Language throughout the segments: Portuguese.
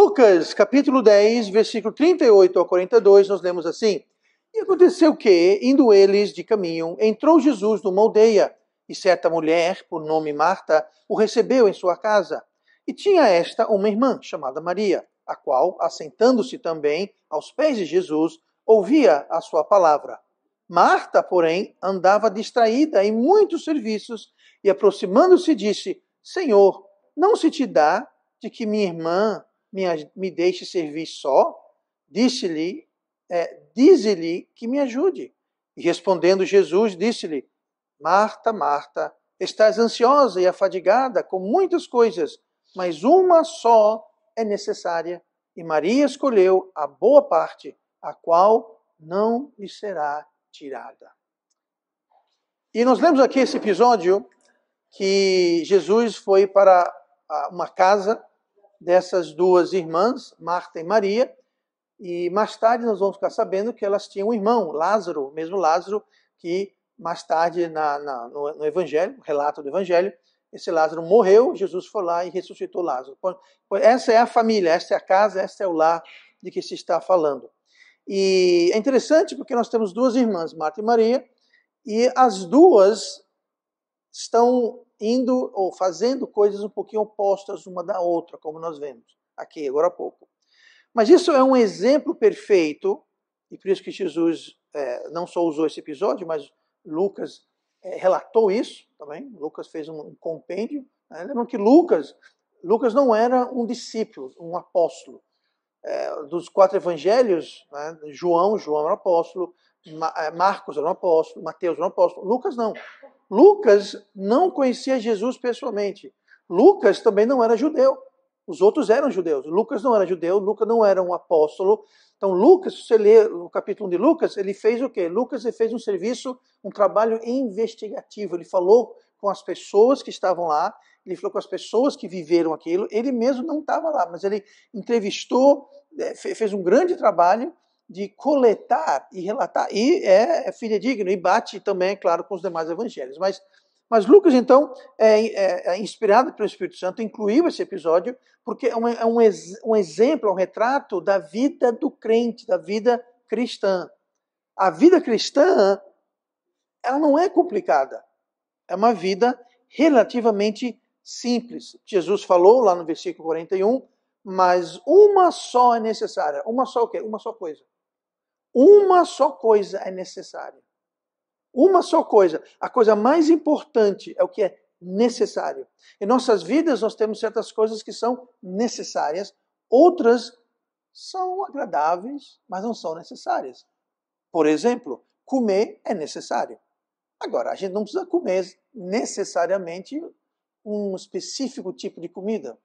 Lucas, capítulo 10, versículo 38 ao 42, nós lemos assim: E aconteceu que, indo eles de caminho, entrou Jesus numa aldeia, e certa mulher, por nome Marta, o recebeu em sua casa. E tinha esta uma irmã, chamada Maria, a qual, assentando-se também aos pés de Jesus, ouvia a sua palavra. Marta, porém, andava distraída em muitos serviços, e aproximando-se disse: Senhor, não se te dá de que minha irmã me deixe servir só? Dize-lhe que me ajude. E respondendo Jesus, disse-lhe: Marta, Marta, estás ansiosa e afadigada com muitas coisas, mas uma só é necessária. E Maria escolheu a boa parte, a qual não lhe será tirada. E nós lemos aqui esse episódio que Jesus foi para uma casa dessas duas irmãs, Marta e Maria, e mais tarde nós vamos ficar sabendo que elas tinham um irmão, Lázaro, o mesmo Lázaro que mais tarde no Evangelho, no relato do Evangelho, esse Lázaro morreu, Jesus foi lá e ressuscitou Lázaro. Essa é a família, essa é a casa, esse é o lar de que se está falando. E é interessante porque nós temos duas irmãs, Marta e Maria, e as duas estão indo ou fazendo coisas um pouquinho opostas uma da outra, como nós vemos aqui agora há pouco. Mas isso é um exemplo perfeito, e por isso que Jesus não só usou esse episódio, mas Lucas relatou isso também. Lucas fez um compêndio. Né? Lembram que Lucas não era um discípulo, um apóstolo. Dos 4 evangelhos, né? João era um apóstolo, Marcos era um apóstolo, Mateus era um apóstolo, Lucas não. Lucas não conhecia Jesus pessoalmente. Lucas também não era judeu. Os outros eram judeus. Lucas não era judeu, Lucas não era um apóstolo. Então, Lucas, se você lê o capítulo 1 de Lucas, ele fez o quê? Lucas ele fez um serviço, um trabalho investigativo. Ele falou com as pessoas que estavam lá, ele falou com as pessoas que viveram aquilo. Ele mesmo não estava lá, mas ele entrevistou, fez um grande trabalho de coletar e relatar. E é fidedigno e bate também, claro, com os demais evangelhos. Mas Lucas, então, inspirado pelo Espírito Santo, incluiu esse episódio porque é um exemplo, um retrato da vida do crente, da vida cristã. A vida cristã, ela não é complicada. É uma vida relativamente simples. Jesus falou lá no versículo 41, mas uma só é necessária. Uma só o quê? Uma só coisa. Uma só coisa é necessária. Uma só coisa. A coisa mais importante é o que é necessário. Em nossas vidas nós temos certas coisas que são necessárias, outras são agradáveis, mas não são necessárias. Por exemplo, comer é necessário. Agora, a gente não precisa comer necessariamente um específico tipo de comida.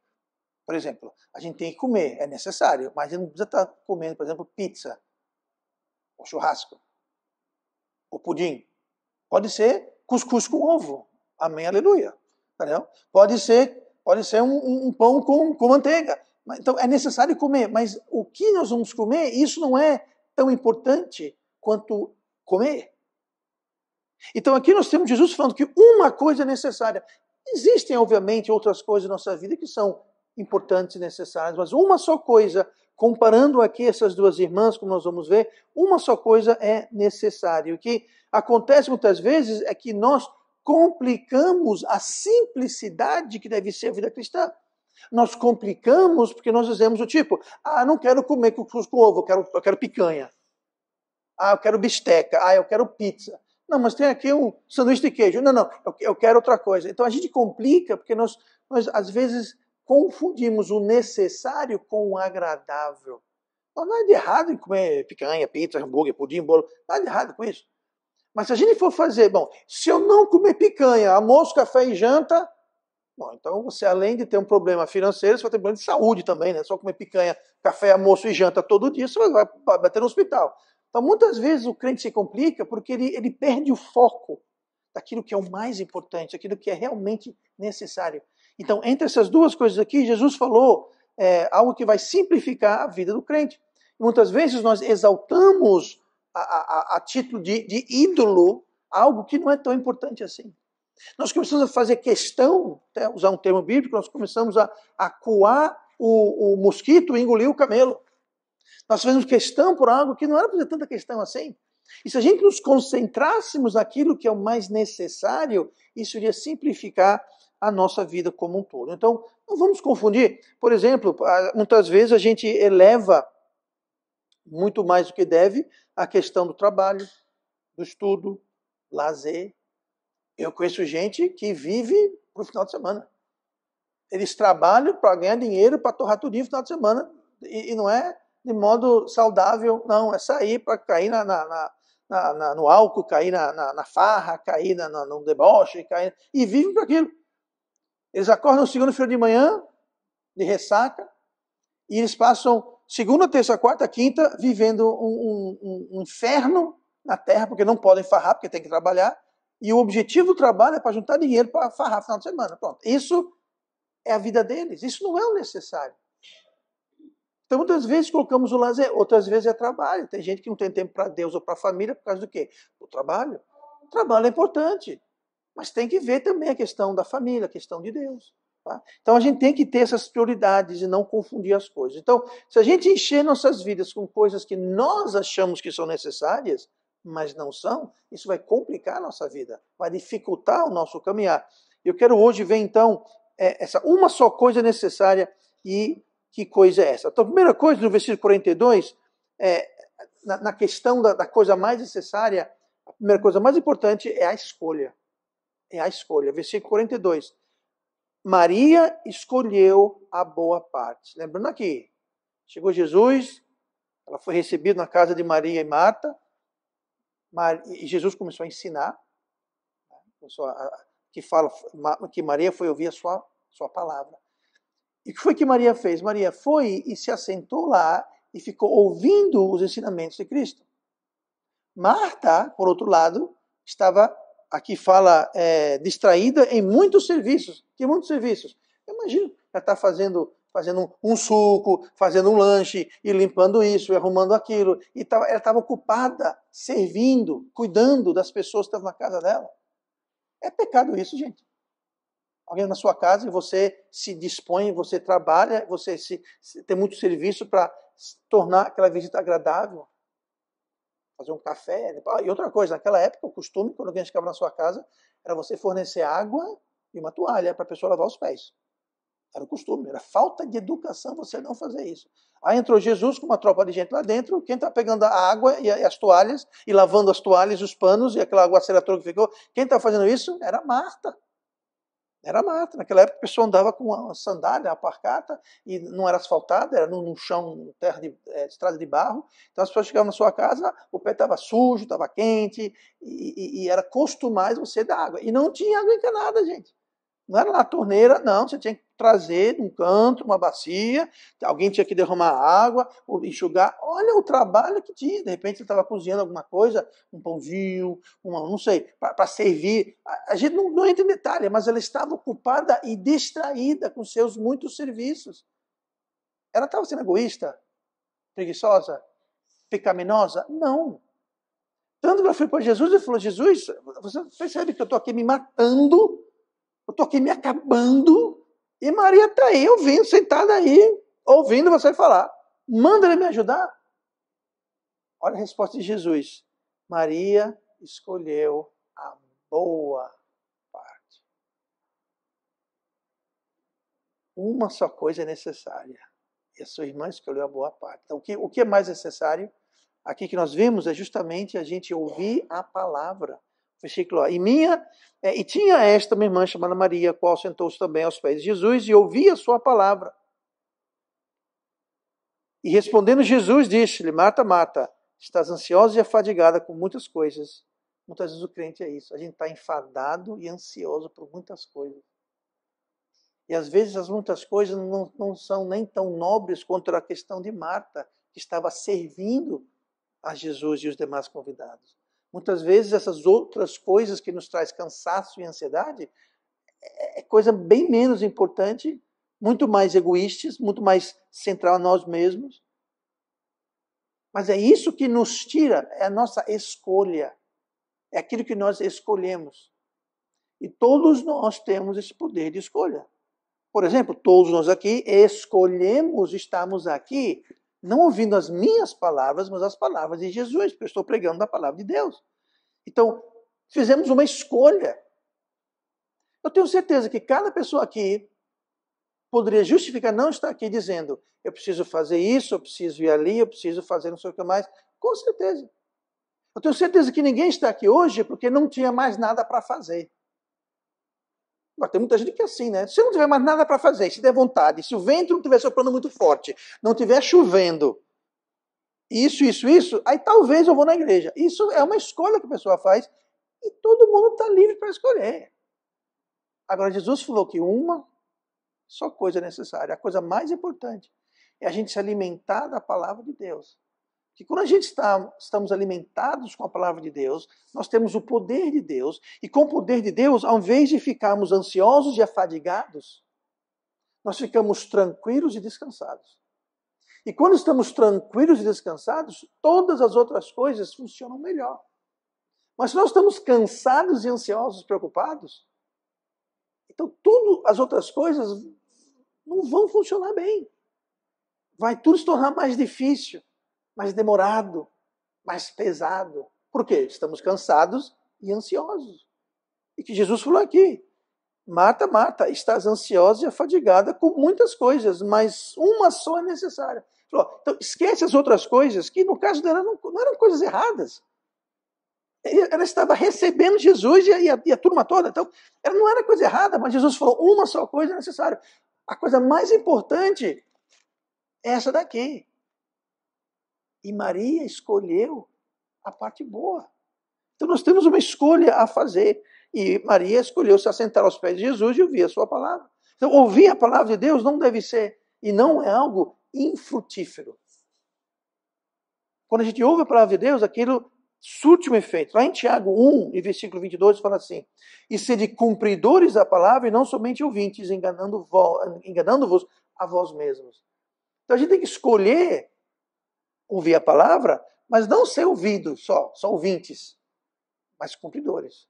Por exemplo, a gente tem que comer, é necessário, mas a gente não precisa estar comendo, por exemplo, pizza, ou churrasco, ou pudim. Pode ser cuscuz com ovo. Amém, aleluia. Entendeu? Pode ser um pão com manteiga. Então, é necessário comer. Mas o que nós vamos comer, isso não é tão importante quanto comer. Então, aqui nós temos Jesus falando que uma coisa é necessária. Existem, obviamente, outras coisas na nossa vida que são importantes e necessárias, mas uma só coisa, comparando aqui essas duas irmãs, como nós vamos ver, uma só coisa é necessária. O que acontece muitas vezes é que nós complicamos a simplicidade que deve ser a vida cristã. Nós complicamos porque nós dizemos o tipo, não quero comer cuscuz com ovo, eu quero picanha. Eu quero bisteca, eu quero pizza. Não, mas tem aqui um sanduíche de queijo. Não, eu quero outra coisa. Então a gente complica porque nós às vezes confundimos o necessário com o agradável. Não há nada de errado em comer picanha, pizza, hambúrguer, pudim, bolo. Nada de errado com isso. Mas se a gente for fazer, se eu não comer picanha, almoço, café e janta, então você, além de ter um problema financeiro, você vai ter um problema de saúde também, né? Só comer picanha, café, almoço e janta todo dia, você vai bater no hospital. Então, muitas vezes o crente se complica porque ele perde o foco daquilo que é o mais importante, daquilo que é realmente necessário. Então, entre essas duas coisas aqui, Jesus falou algo que vai simplificar a vida do crente. Muitas vezes nós exaltamos a título de ídolo algo que não é tão importante assim. Nós começamos a fazer questão, até usar um termo bíblico, nós começamos a coar o mosquito engoliu o camelo. Nós fazemos questão por algo que não era para fazer tanta questão assim. E se a gente nos concentrássemos naquilo que é o mais necessário, isso iria simplificar a nossa vida como um todo. Então, não vamos confundir. Por exemplo, muitas vezes a gente eleva muito mais do que deve a questão do trabalho, do estudo, lazer. Eu conheço gente que vive para o final de semana. Eles trabalham para ganhar dinheiro, para torrar tudo no final de semana. E não é de modo saudável, não. É sair para cair no álcool, cair na farra, cair no deboche, cair, e vivem para aquilo. Eles acordam segunda-feira de manhã, de ressaca, e eles passam segunda, terça, quarta, quinta, vivendo um inferno na terra, porque não podem farrar, porque tem que trabalhar. E o objetivo do trabalho é para juntar dinheiro para farrar no final de semana. Pronto. Isso é a vida deles. Isso não é o necessário. Então, muitas vezes colocamos o lazer, outras vezes é trabalho. Tem gente que não tem tempo para Deus ou para a família por causa do quê? O trabalho. O trabalho é importante, mas tem que ver também a questão da família, a questão de Deus. Tá? Então, a gente tem que ter essas prioridades e não confundir as coisas. Então, se a gente encher nossas vidas com coisas que nós achamos que são necessárias, mas não são, isso vai complicar a nossa vida, vai dificultar o nosso caminhar. Eu quero hoje ver, então, essa uma só coisa necessária. E que coisa é essa? Então, a primeira coisa, no versículo 42, na questão da coisa mais necessária, a primeira coisa mais importante é a escolha. É a escolha. Versículo 42. Maria escolheu a boa parte. Lembrando aqui, chegou Jesus, ela foi recebida na casa de Maria e Marta, e Jesus começou a ensinar, que Maria foi ouvir a sua palavra. E o que foi que Maria fez? Maria foi e se assentou lá e ficou ouvindo os ensinamentos de Cristo. Marta, por outro lado, estava, aqui fala, distraída em muitos serviços. Que muitos serviços? Eu imagino, ela está fazendo um suco, fazendo um lanche, e limpando isso, e arrumando aquilo. E ela estava ocupada, servindo, cuidando das pessoas que estavam na casa dela. É pecado isso, gente. Alguém na sua casa e você se dispõe, você trabalha, você tem muito serviço para tornar aquela visita agradável. Fazer um café. E outra coisa, naquela época, o costume, quando alguém chegava na sua casa, era você fornecer água e uma toalha para a pessoa lavar os pés. Era o costume, era falta de educação você não fazer isso. Aí entrou Jesus com uma tropa de gente lá dentro, quem está pegando a água e as toalhas, e lavando as toalhas, os panos, e aquela aguaceira toda que ficou, quem está fazendo isso era Marta. Era Marta. Naquela época a pessoa andava com uma sandália, uma parcata, e não era asfaltada, era num chão, terra estrada de barro. Então as pessoas chegavam na sua casa, o pé estava sujo, estava quente, e era costumais você dar água. E não tinha água encanada, gente. Não era na torneira, não. Você tinha que trazer de um canto, uma bacia, alguém tinha que derramar água, enxugar. Olha o trabalho que tinha. De repente você estava cozinhando alguma coisa, um pãozinho, não sei, para servir. A gente não entra em detalhe, mas ela estava ocupada e distraída com seus muitos serviços. Ela estava sendo egoísta, preguiçosa, pecaminosa? Não. Tanto que ela foi para Jesus e falou: Jesus, você percebe que eu estou aqui me matando? Eu estou aqui me acabando, e Maria está aí, ouvindo, sentada aí, ouvindo você falar. Manda ele me ajudar. Olha a resposta de Jesus. Maria escolheu a boa parte. Uma só coisa é necessária. E a sua irmã escolheu a boa parte. Então, o que é mais necessário? Aqui que nós vimos é justamente a gente ouvir a palavra. Versículo. E tinha esta minha irmã chamada Maria, a qual sentou-se também aos pés de Jesus e ouvia a sua palavra. E respondendo Jesus, disse-lhe: Marta, Marta, estás ansiosa e afadigada com muitas coisas. Muitas vezes o crente é isso. A gente está enfadado e ansioso por muitas coisas. E às vezes as muitas coisas não são nem tão nobres quanto a questão de Marta, que estava servindo a Jesus e os demais convidados. Muitas vezes essas outras coisas que nos traz cansaço e ansiedade é coisa bem menos importante, muito mais egoístas, muito mais central a nós mesmos. Mas é isso que nos tira, é a nossa escolha. É aquilo que nós escolhemos. E todos nós temos esse poder de escolha. Por exemplo, todos nós aqui escolhemos estarmos aqui, não ouvindo as minhas palavras, mas as palavras de Jesus, porque eu estou pregando a palavra de Deus. Então, fizemos uma escolha. Eu tenho certeza que cada pessoa aqui poderia justificar não estar aqui dizendo, eu preciso fazer isso, eu preciso ir ali, eu preciso fazer não sei o que mais. Com certeza. Eu tenho certeza que ninguém está aqui hoje porque não tinha mais nada para fazer. Mas tem muita gente que é assim, né? Se não tiver mais nada para fazer, se der vontade, se o vento não estiver soprando muito forte, não estiver chovendo, isso, aí talvez eu vou na igreja. Isso é uma escolha que a pessoa faz e todo mundo está livre para escolher. Agora, Jesus falou que uma só coisa é necessária, a coisa mais importante é a gente se alimentar da palavra de Deus. Que quando a gente estamos alimentados com a palavra de Deus, nós temos o poder de Deus, e com o poder de Deus, ao invés de ficarmos ansiosos e afadigados, nós ficamos tranquilos e descansados. E quando estamos tranquilos e descansados, todas as outras coisas funcionam melhor. Mas se nós estamos cansados e ansiosos, preocupados, então tudo as outras coisas não vão funcionar bem. Vai tudo se tornar mais difícil, mais demorado, mais pesado. Por quê? Estamos cansados e ansiosos. E que Jesus falou aqui, Marta, Marta, estás ansiosa e afadigada com muitas coisas, mas uma só é necessária. Falou, então esquece as outras coisas, que no caso dela não eram coisas erradas. Ela estava recebendo Jesus e a turma toda. Então, ela não era coisa errada, mas Jesus falou, uma só coisa é necessária. A coisa mais importante é essa daqui. E Maria escolheu a parte boa. Então nós temos uma escolha a fazer. E Maria escolheu se assentar aos pés de Jesus e ouvir a sua palavra. Então ouvir a palavra de Deus não deve ser, e não é algo infrutífero. Quando a gente ouve a palavra de Deus, aquilo surte um efeito. Lá em Tiago 1, e versículo 22, fala assim, e sede cumpridores da palavra e não somente ouvintes, enganando-vos a vós mesmos. Então a gente tem que escolher ouvir a palavra, mas não ser ouvido só ouvintes, mas cumpridores.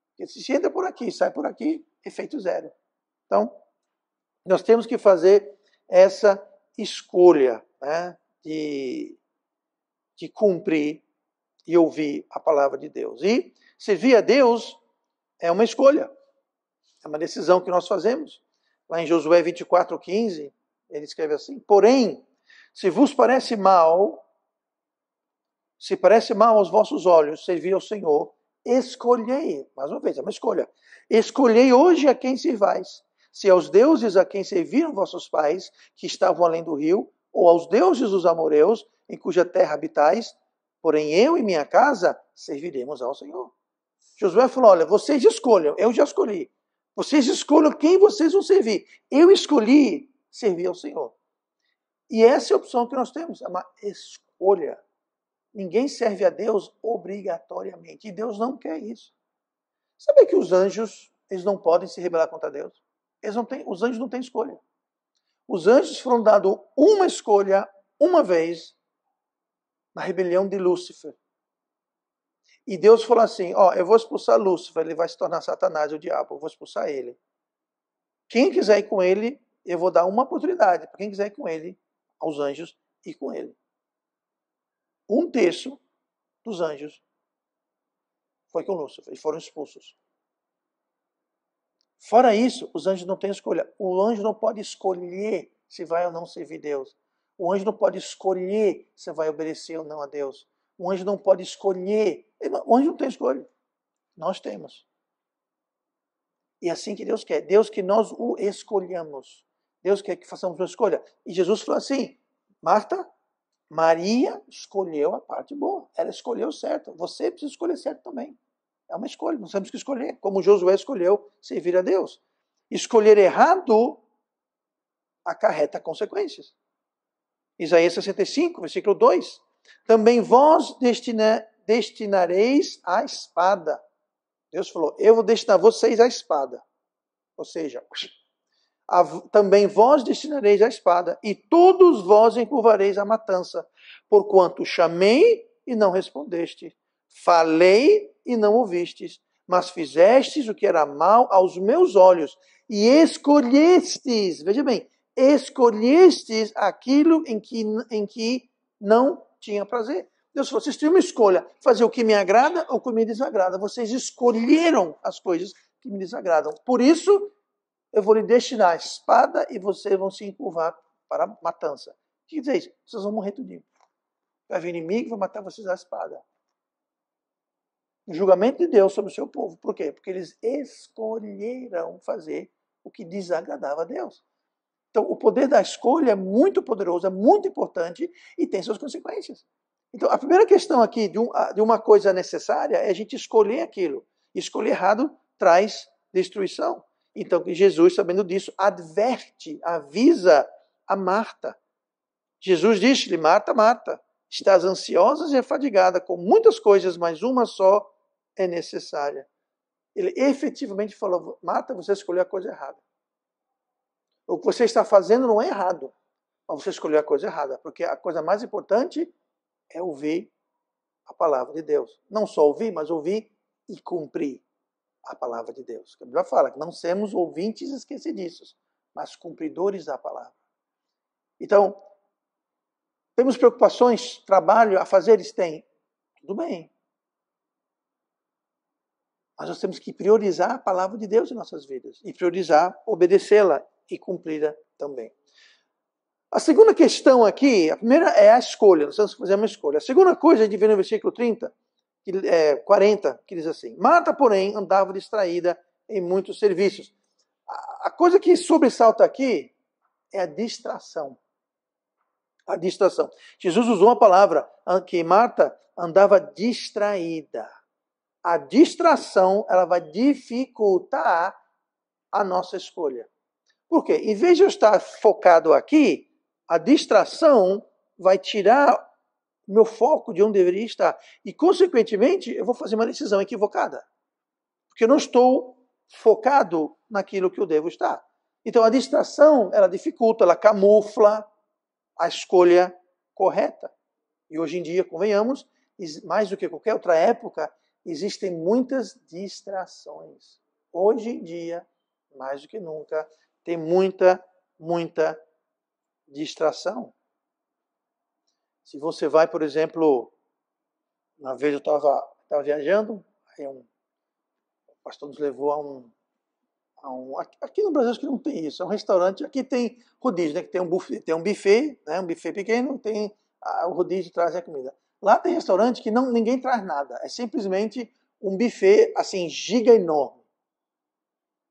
Porque se entra por aqui, sai por aqui, efeito zero. Então, nós temos que fazer essa escolha, né, de cumprir e ouvir a palavra de Deus. E servir a Deus é uma escolha, é uma decisão que nós fazemos. Lá em Josué 24:15, ele escreve assim, porém, se vos parece mal, se parece mal aos vossos olhos servir ao Senhor, escolhei, mais uma vez, é uma escolha, escolhei hoje a quem servais, se aos deuses a quem serviram vossos pais, que estavam além do rio, ou aos deuses dos amoreus, em cuja terra habitais, porém eu e minha casa serviremos ao Senhor. Josué falou, olha, vocês escolham, eu já escolhi, vocês escolham quem vocês vão servir, eu escolhi servir ao Senhor. E essa é a opção que nós temos, é uma escolha. Ninguém serve a Deus obrigatoriamente. E Deus não quer isso. Sabe que os anjos, eles não podem se rebelar contra Deus? Os anjos não têm escolha. Os anjos foram dados uma escolha, uma vez, na rebelião de Lúcifer. E Deus falou assim, eu vou expulsar Lúcifer, ele vai se tornar Satanás, o diabo, eu vou expulsar ele. Quem quiser ir com ele, eu vou dar uma oportunidade para quem quiser ir com ele, aos anjos, ir com ele. 1/3 dos anjos foi com Lúcifer e foram expulsos. Fora isso, os anjos não têm escolha. O anjo não pode escolher se vai ou não servir Deus. O anjo não pode escolher se vai obedecer ou não a Deus. O anjo não pode escolher. O anjo não tem escolha. Nós temos. E é assim que Deus quer. Deus que nós o escolhamos. Deus quer que façamos uma escolha. E Jesus falou assim, Marta, Maria escolheu a parte boa. Ela escolheu certo. Você precisa escolher certo também. É uma escolha. Nós temos que escolher. Como Josué escolheu servir a Deus. Escolher errado acarreta consequências. Isaías 65, versículo 2. Também vós destinareis a espada. Deus falou, eu vou destinar vocês à espada. Ou seja, também vós destinareis a espada, e todos vós encurvareis a matança, porquanto chamei e não respondeste, falei e não ouvistes, mas fizestes o que era mal aos meus olhos, e escolhestes, veja bem, escolhestes aquilo em que não tinha prazer. Deus falou, vocês têm uma escolha, fazer o que me agrada ou o que me desagrada. Vocês escolheram as coisas que me desagradam. Por isso, eu vou lhe destinar a espada e vocês vão se encurvar para a matança. O que quer dizer isso? Vocês vão morrer tudinho. Vai vir inimigo e vai matar vocês à espada. O julgamento de Deus sobre o seu povo. Por quê? Porque eles escolheram fazer o que desagradava a Deus. Então, o poder da escolha é muito poderoso, é muito importante e tem suas consequências. Então, a primeira questão aqui de uma coisa necessária é a gente escolher aquilo. Escolher errado traz destruição. Então, Jesus, sabendo disso, adverte, avisa a Marta. Jesus disse-lhe, Marta, Marta, estás ansiosa e afadigada com muitas coisas, mas uma só é necessária. Ele efetivamente falou, Marta, você escolheu a coisa errada. O que você está fazendo não é errado, mas você escolheu a coisa errada, porque a coisa mais importante é ouvir a palavra de Deus. Não só ouvir, mas ouvir e cumprir a palavra de Deus. A Bíblia fala que não sermos ouvintes esquecidiços, mas cumpridores da palavra. Então, temos preocupações, trabalho a fazer, eles têm. Tudo bem. Mas nós temos que priorizar a palavra de Deus em nossas vidas. E priorizar, obedecê-la e cumpri-la também. A segunda questão aqui, a primeira é a escolha. Nós temos que fazer uma escolha. A segunda coisa, a gente vê no versículo 40, que diz assim, Marta, porém, andava distraída em muitos serviços. A coisa que sobressalta aqui é a distração. A distração. Jesus usou uma palavra que Marta andava distraída. A distração, ela vai dificultar a nossa escolha. Por quê? Em vez de eu estar focado aqui, a distração vai tirar meu foco de onde deveria estar. E, consequentemente, eu vou fazer uma decisão equivocada. Porque eu não estou focado naquilo que eu devo estar. Então, a distração, ela dificulta, ela camufla a escolha correta. E hoje em dia, convenhamos, mais do que qualquer outra época, existem muitas distrações. Hoje em dia, mais do que nunca, tem muita distração. Se você vai, por exemplo, uma vez eu estava viajando, aí o pastor nos levou aqui no Brasil acho que não tem isso, é um restaurante, aqui tem rodízio, né, que tem um buffet, né, um buffet pequeno, tem o rodízio traz a comida. Lá tem restaurante que ninguém traz nada, é simplesmente um buffet assim, giga enorme.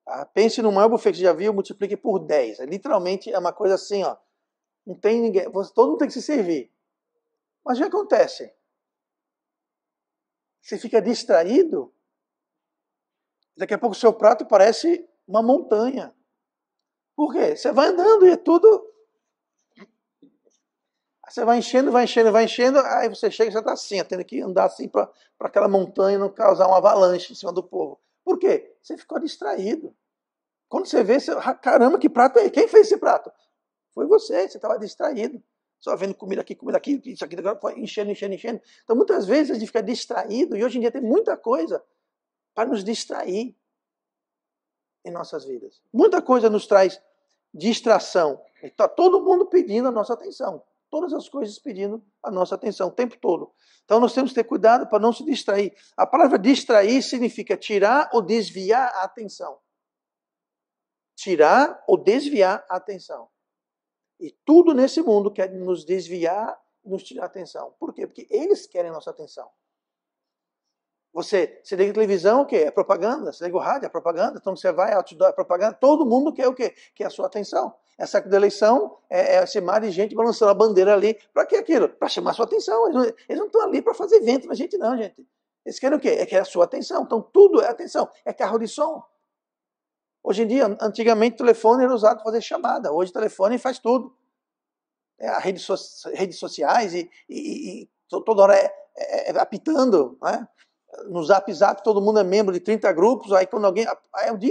Tá? Pense no maior buffet que você já viu, multiplique por 10. Literalmente é uma coisa assim, ó, não tem ninguém, todo mundo tem que se servir. Mas o que acontece? Você fica distraído, daqui a pouco o seu prato parece uma montanha. Por quê? Você vai andando e é tudo... Você vai enchendo, aí você chega e você está assim, tendo que andar assim para aquela montanha não causar uma avalanche em cima do povo. Por quê? Você ficou distraído. Quando você vê, caramba, que prato é esse? Quem fez esse prato? Foi você estava distraído. Só vendo comida aqui, isso aqui, enchendo. Então, muitas vezes a gente fica distraído, e hoje em dia tem muita coisa para nos distrair em nossas vidas. Muita coisa nos traz distração. Está todo mundo pedindo a nossa atenção. Todas as coisas pedindo a nossa atenção o tempo todo. Então nós temos que ter cuidado para não se distrair. A palavra distrair significa tirar ou desviar a atenção. Tirar ou desviar a atenção. E tudo nesse mundo quer nos desviar, nos tirar a atenção. Por quê? Porque eles querem a nossa atenção. Você liga a televisão, o quê? É propaganda. Você liga o rádio, é propaganda. Então você vai, outdoor, é propaganda. Todo mundo quer o quê? Quer a sua atenção. Essa época da eleição é esse mar de gente balançando a bandeira ali. Para que aquilo? Para chamar a sua atenção. Eles não estão ali para fazer evento na gente, não, gente. Eles querem o quê? É que é a sua atenção. Então tudo é atenção. É carro de som. Hoje em dia, antigamente o telefone era usado para fazer chamada. Hoje o telefone faz tudo. Redes sociais e toda hora apitando, né? No Zap, todo mundo é membro de 30 grupos, aí quando alguém...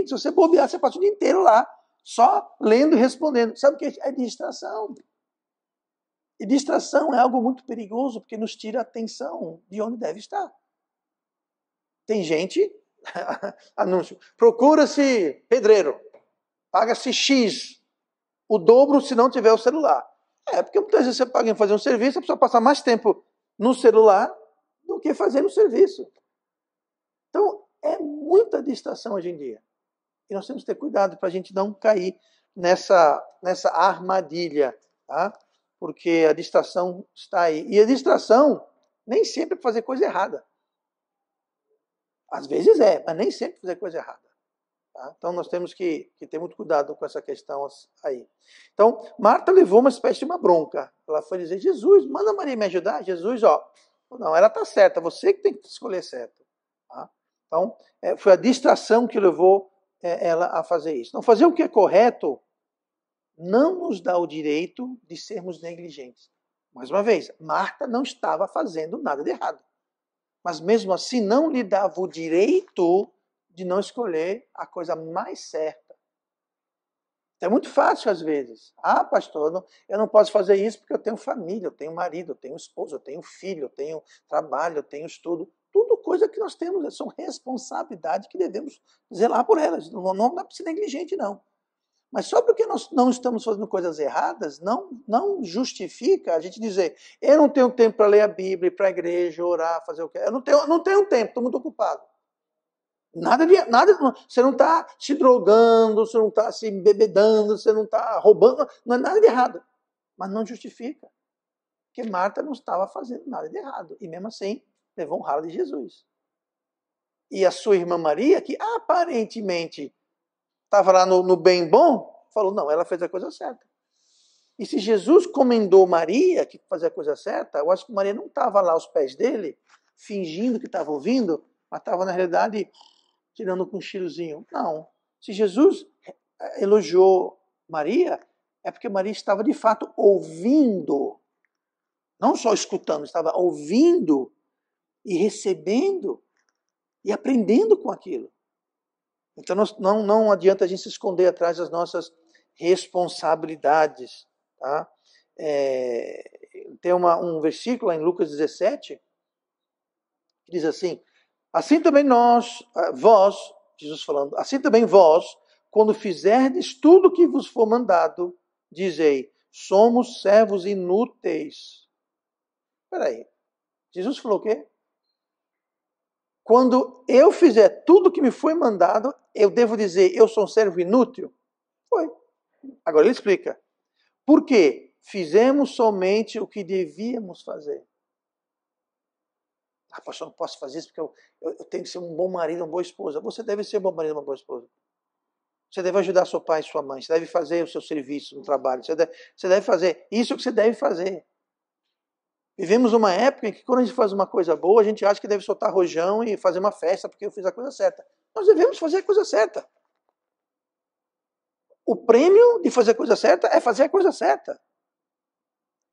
se você bobear, você passa o dia inteiro lá, só lendo e respondendo. Sabe o que é distração? E distração é algo muito perigoso, porque nos tira a atenção de onde deve estar. Tem gente... Anúncio. Procura-se pedreiro. paga-se X, o dobro se não tiver o celular. Porque muitas vezes você paga em fazer um serviço, a pessoa passa mais tempo no celular do que fazendo o serviço. Então, é muita distração hoje em dia. E nós temos que ter cuidado para a gente não cair nessa armadilha, tá? Porque a distração está aí. E a distração nem sempre é fazer coisa errada. Às vezes mas nem sempre fazer coisa errada. Tá? Então nós temos que ter muito cuidado com essa questão aí. Então, Marta levou uma espécie de uma bronca. Ela foi dizer, Jesus, manda Maria me ajudar. Jesus, não, ela está certa, você que tem que escolher certo. Tá? Então, foi a distração que levou ela a fazer isso. Então, fazer o que é correto não nos dá o direito de sermos negligentes. Mais uma vez, Marta não estava fazendo nada de errado. Mas mesmo assim não lhe dava o direito de não escolher a coisa mais certa. É muito fácil às vezes. Pastor, eu não posso fazer isso porque eu tenho família, eu tenho marido, eu tenho esposa, eu tenho filho, eu tenho trabalho, eu tenho estudo. Tudo coisa que nós temos, são responsabilidades que devemos zelar por elas. Não dá para ser negligente, não. Mas só porque nós não estamos fazendo coisas erradas, não justifica a gente dizer, eu não tenho tempo para ler a Bíblia, ir para a igreja, orar, fazer o que. Eu não tenho tempo, estou muito ocupado. Nada, você não está se drogando, você não está se embebedando, você não está roubando, não é nada de errado. Mas não justifica. Porque Marta não estava fazendo nada de errado. E mesmo assim, levou um ralo de Jesus. E a sua irmã Maria, que aparentemente estava lá no bem bom, falou, não, ela fez a coisa certa. E se Jesus comendou Maria, que fazia a coisa certa, eu acho que Maria não estava lá aos pés dele, fingindo que estava ouvindo, mas estava, na realidade, tirando com um cheirozinho. Não. Se Jesus elogiou Maria, é porque Maria estava, de fato, ouvindo. Não só escutando, estava ouvindo e recebendo e aprendendo com aquilo. Então não adianta a gente se esconder atrás das nossas responsabilidades. Tá? Tem um versículo em Lucas 17 que diz assim, assim também vós, Jesus falando, assim também vós, quando fizerdes tudo o que vos for mandado, dizei, somos servos inúteis. Espera aí, Jesus falou o quê? Quando eu fizer tudo o que me foi mandado, eu devo dizer, eu sou um servo inútil? Foi. Agora ele explica. Por quê? Fizemos somente o que devíamos fazer. Pastor, não posso fazer isso porque eu tenho que ser um bom marido, uma boa esposa. Você deve ser um bom marido, uma boa esposa. Você deve ajudar seu pai e sua mãe. Você deve fazer o seu serviço no trabalho. Você deve fazer isso que você deve fazer. Vivemos uma época em que quando a gente faz uma coisa boa, a gente acha que deve soltar rojão e fazer uma festa porque eu fiz a coisa certa. Nós devemos fazer a coisa certa. O prêmio de fazer a coisa certa é fazer a coisa certa.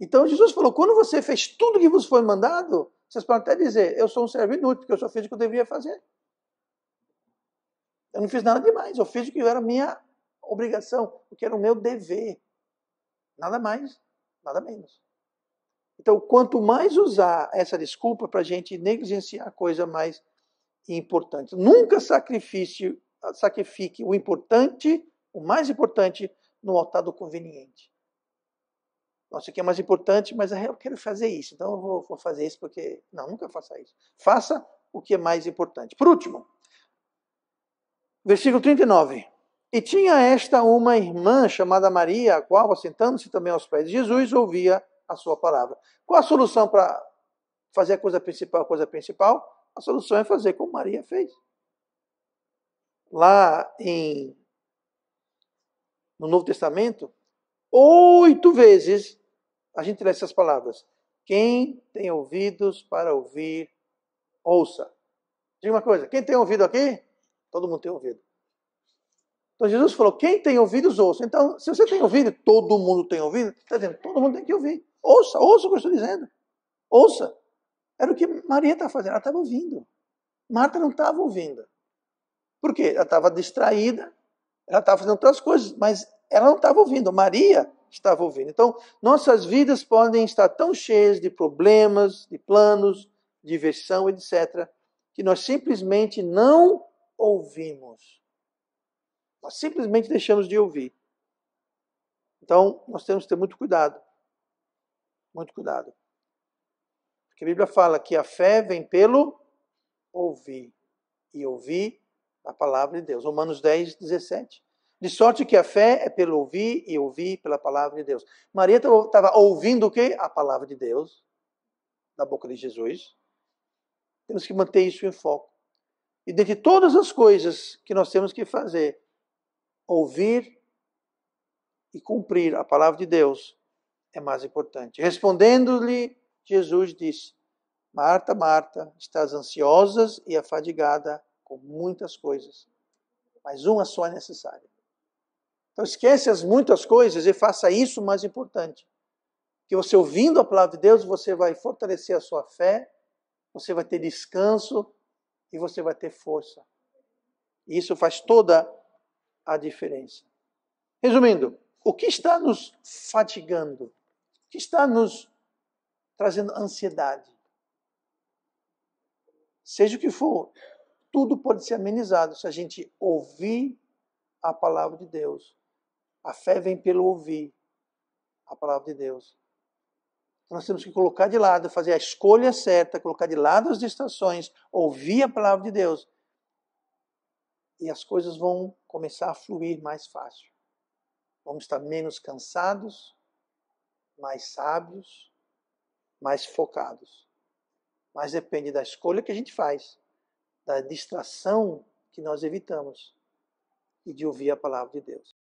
Então Jesus falou, quando você fez tudo que vos foi mandado, vocês podem até dizer, eu sou um servo inútil, porque eu só fiz o que eu deveria fazer. Eu não fiz nada demais, eu fiz o que era a minha obrigação, o que era o meu dever. Nada mais, nada menos. Então, quanto mais usar essa desculpa para a gente negligenciar a coisa mais importante. Nunca sacrifique o importante, o mais importante, no altar do conveniente. Nossa, isso aqui é mais importante, mas eu quero fazer isso, então eu vou fazer isso porque... Não, nunca faça isso. Faça o que é mais importante. Por último, versículo 39. E tinha esta uma irmã chamada Maria, a qual, assentando-se também aos pés de Jesus, ouvia a sua palavra. Qual a solução para fazer a coisa principal? A solução é fazer como Maria fez. Lá no Novo Testamento, 8 vezes a gente lê essas palavras. Quem tem ouvidos para ouvir, ouça. Diga uma coisa, quem tem ouvido aqui? Todo mundo tem ouvido. Então Jesus falou, quem tem ouvidos, ouça. Então, se você tem ouvido, todo mundo tem ouvido, está dizendo, todo mundo tem que ouvir. Ouça o que eu estou dizendo. Ouça. Era o que Maria estava fazendo, ela estava ouvindo. Marta não estava ouvindo. Por quê? Ela estava distraída, ela estava fazendo outras coisas, mas ela não estava ouvindo. Maria estava ouvindo. Então, nossas vidas podem estar tão cheias de problemas, de planos, diversão, etc., que nós simplesmente não ouvimos. Nós simplesmente deixamos de ouvir. Então, nós temos que ter muito cuidado. Muito cuidado. Porque a Bíblia fala que a fé vem pelo ouvir. E ouvir a palavra de Deus. Romanos 10, 17. De sorte que a fé é pelo ouvir e ouvir pela palavra de Deus. Maria estava ouvindo o quê? A palavra de Deus, da boca de Jesus. Temos que manter isso em foco. E dentre todas as coisas que nós temos que fazer, ouvir e cumprir a palavra de Deus é mais importante. Respondendo-lhe, Jesus disse: Marta, Marta, estás ansiosa e afadigada com muitas coisas, mas uma só é necessária. Então esquece as muitas coisas e faça isso mais importante. Que você ouvindo a palavra de Deus, você vai fortalecer a sua fé, você vai ter descanso e você vai ter força. E isso faz toda a diferença. Resumindo, o que está nos fatigando? O que está nos trazendo ansiedade? Seja o que for, tudo pode ser amenizado se a gente ouvir a palavra de Deus. A fé vem pelo ouvir a palavra de Deus. Então nós temos que colocar de lado, fazer a escolha certa, colocar de lado as distrações, ouvir a palavra de Deus. E as coisas vão começar a fluir mais fácil. Vamos estar menos cansados, mais sábios, mais focados. Mas depende da escolha que a gente faz, da distração que nós evitamos e de ouvir a palavra de Deus.